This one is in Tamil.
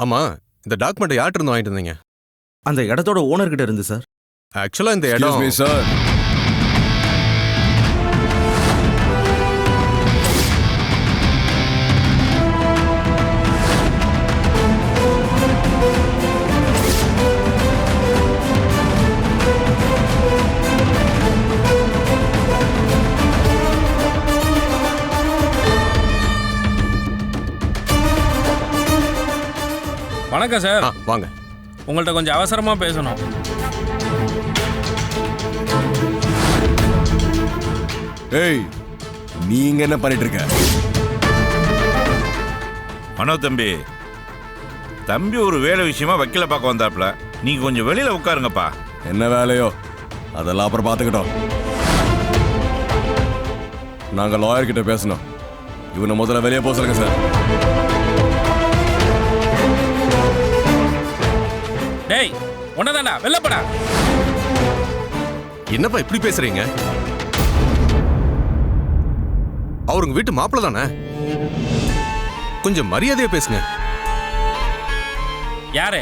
ஆமா, இந்த டாக்குமெண்ட் யார்கிட்ட இருந்து வாங்கிட்டு இருந்தீங்க? அந்த இடத்தோட ஓனர் கிட்ட இருந்து சார். ஆக்சுவலா இந்த இடம் சார், வணக்கம் சார். வாங்க. உங்கள்கிட்ட கொஞ்சம் அவசரமா பேசணும். ஏய், நீங்க என்ன பண்ணிட்டு இருக்க? மனோ தம்பி, தம்பி ஒரு வேலை விஷயமா வக்கீல பார்க்க வந்தாப்ல. நீங்க கொஞ்சம் வெளியில உட்காருங்கப்பா. என்ன வேலையோ அதெல்லாம் அப்புறம் பார்த்துக்கிட்டோம். நாங்க லாயர் கிட்ட பேசணும். இவனை முதல்ல வெளியே போக சொல்லுங்க சார். டேய், உன்னதாண்டா வெள்ளப்படா. என்னப்பா இப்படி பேசுறீங்க? அவருங்க வீட்டு மாப்பிள்ள தானே, கொஞ்சம் மரியாதையா பேசுங்க. யாரு?